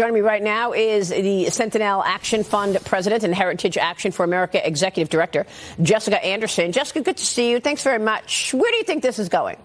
Joining me right now is the Sentinel Action Fund President and Heritage Action for America Executive Director, Jessica Anderson. Jessica, good to see you. Thanks very much. Where do you think this is going?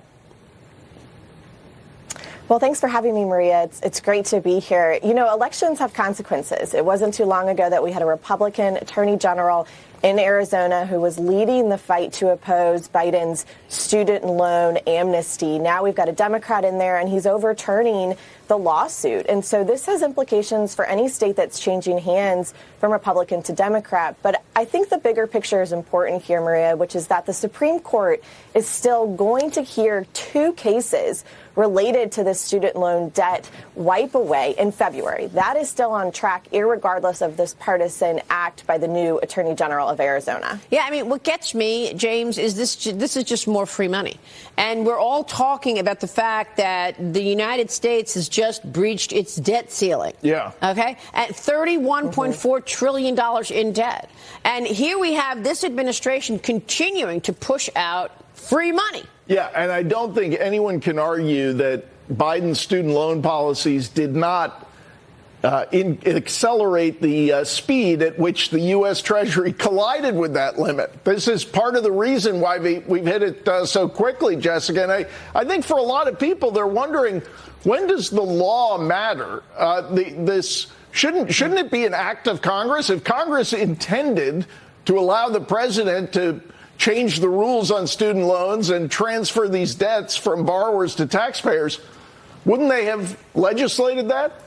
Well, thanks for having me, Maria. It's great to be here. You know, elections have consequences. It wasn't too long ago that we had a Republican attorney general in Arizona who was leading the fight to oppose Biden's student loan amnesty. Now we've got a Democrat in there, and he's overturning the lawsuit. And so this has implications for any state that's changing hands from Republican to Democrat. But I think the bigger picture is important here, Maria, which is that the Supreme Court is still going to hear two cases related to the student loan debt wipe away in February. That is still on track, irregardless of this partisan act by the new Attorney General of Arizona. Yeah, I mean, what gets me, James, is this is just more free money. And we're all talking about the fact that the United States has just breached its debt ceiling. Yeah. Okay? At $31.4 trillion in debt. And here we have this administration continuing to push out free money. Yeah, and I don't think anyone can argue that Biden's student loan policies did not accelerate the speed at which the U.S. Treasury collided with that limit. This is part of the reason why we've hit it so quickly, Jessica. And I think for a lot of people, they're wondering, when does the law matter? Shouldn't it be an act of Congress? If Congress intended to allow the president to change the rules on student loans and transfer these debts from borrowers to taxpayers, wouldn't they have legislated that?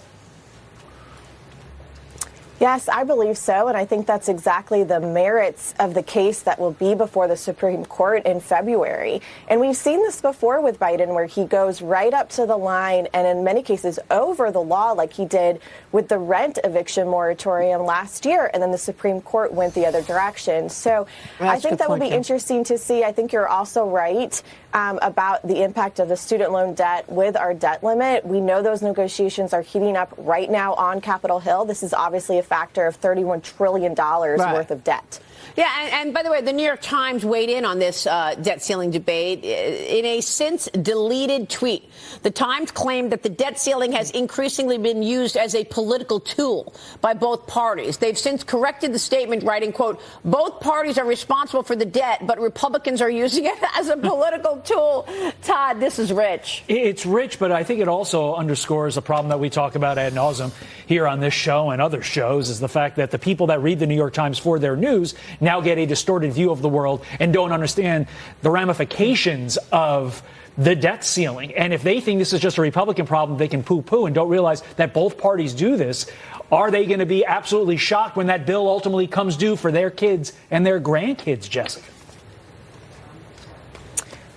Yes, I believe so, and I think that's exactly the merits of the case that will be before the Supreme Court in February. And we've seen this before with Biden, where he goes right up to the line and in many cases over the law, like he did with the rent eviction moratorium last year, and then the Supreme Court went the other direction. So I think that will be interesting to see. I think you're also right about the impact of the student loan debt with our debt limit. We know those negotiations are heating up right now on Capitol Hill. This is obviously a factor of $31 trillion worth of debt. Yeah, and by the way, the New York Times weighed in on this debt ceiling debate in a since-deleted tweet. The Times claimed that the debt ceiling has increasingly been used as a political tool by both parties. They've since corrected the statement, writing, quote, both parties are responsible for the debt, but Republicans are using it as a political tool. Todd, this is rich. It's rich, but I think it also underscores a problem that we talk about ad nauseum here on this show and other shows, is the fact that the people that read the New York Times for their news now get a distorted view of the world and don't understand the ramifications of the debt ceiling. And if they think this is just a Republican problem, they can poo-poo and don't realize that both parties do this. Are they going to be absolutely shocked when that bill ultimately comes due for their kids and their grandkids, Jessica?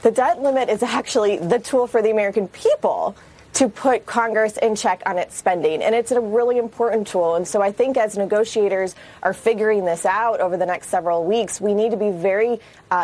The debt limit is actually the tool for the American people to put Congress in check on its spending. And it's a really important tool. And so I think as negotiators are figuring this out over the next several weeks, we need to be very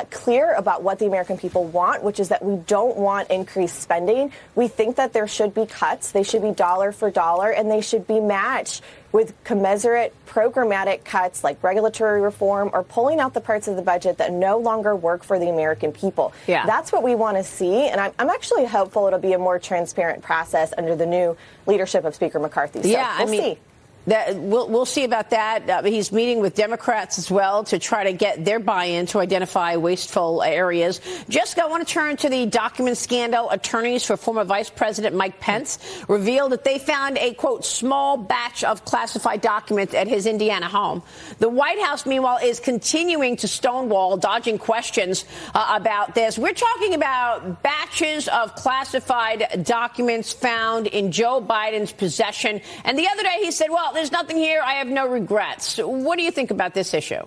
clear about what the American people want, which is that we don't want increased spending. We think that there should be cuts. They should be dollar for dollar, and they should be matched with commensurate programmatic cuts like regulatory reform or pulling out the parts of the budget that no longer work for the American people. Yeah. That's what we want to see. And I'm actually hopeful it'll be a more transparent process under the new leadership of Speaker McCarthy. So we'll see. We'll see about that. He's meeting with Democrats as well to try to get their buy-in to identify wasteful areas. Jessica, I want to turn to the document scandal. Attorneys for former Vice President Mike Pence revealed that they found a, quote, small batch of classified documents at his Indiana home. The White House, meanwhile, is continuing to stonewall, dodging questions about this. We're talking about batches of classified documents found in Joe Biden's possession. And the other day he said, well, there's nothing here. I have no regrets. What do you think about this issue?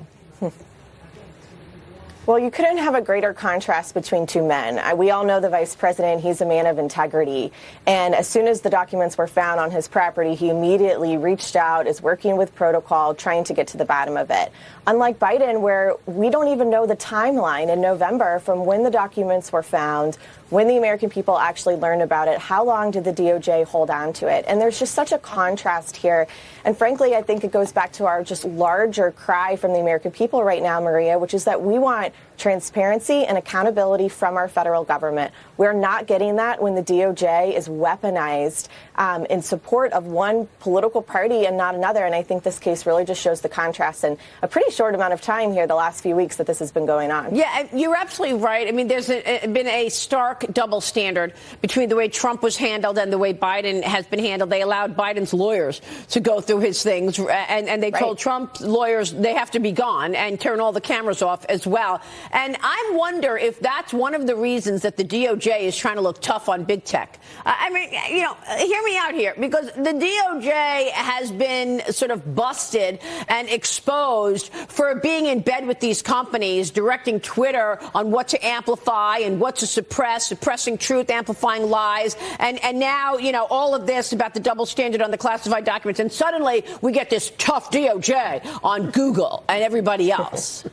Well, you couldn't have a greater contrast between two men. We all know the vice president. He's a man of integrity. And as soon as the documents were found on his property, he immediately reached out, is working with protocol, trying to get to the bottom of it. Unlike Biden, where we don't even know the timeline in November from when the documents were found, when the American people actually learned about it, how long did the DOJ hold on to it? And there's just such a contrast here. And frankly, I think it goes back to our just larger cry from the American people right now, Maria, which is that we want transparency and accountability from our federal government. We're not getting that when the DOJ is weaponized in support of one political party and not another. And I think this case really just shows the contrast in a pretty short amount of time here, the last few weeks that this has been going on. Yeah, you're absolutely right. I mean, there's been a stark double standard between the way Trump was handled and the way Biden has been handled. They allowed Biden's lawyers to go through his things, and they told Trump's lawyers they have to be gone and turn all the cameras off as well. And I wonder if that's one of the reasons that the DOJ is trying to look tough on big tech. I mean, you know, hear me out here, because the DOJ has been sort of busted and exposed for being in bed with these companies, directing Twitter on what to amplify and what to suppress, suppressing truth, amplifying lies. And now, you know, all of this about the double standard on the classified documents. And suddenly we get this tough DOJ on Google and everybody else.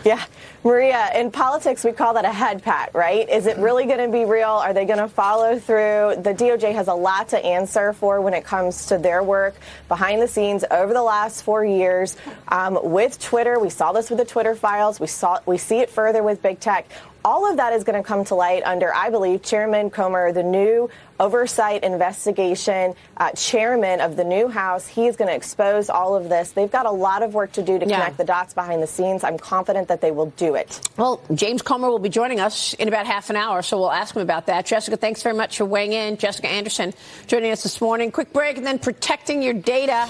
Yeah. Maria, in politics, we call that a head pat, right? Is it really going to be real? Are they going to follow through? The DOJ has a lot to answer for when it comes to their work behind the scenes over the last 4 years with Twitter. We saw this with the Twitter files. We see it further with big tech. All of that is going to come to light under, I believe, Chairman Comer, the new oversight investigation chairman of the new House. He is going to expose all of this. They've got a lot of work to do to connect the dots behind the scenes. I'm confident that they will do it. Well, James Comer will be joining us in about half an hour, so we'll ask him about that. Jessica, thanks very much for weighing in. Jessica Anderson joining us this morning. Quick break, and then protecting your data.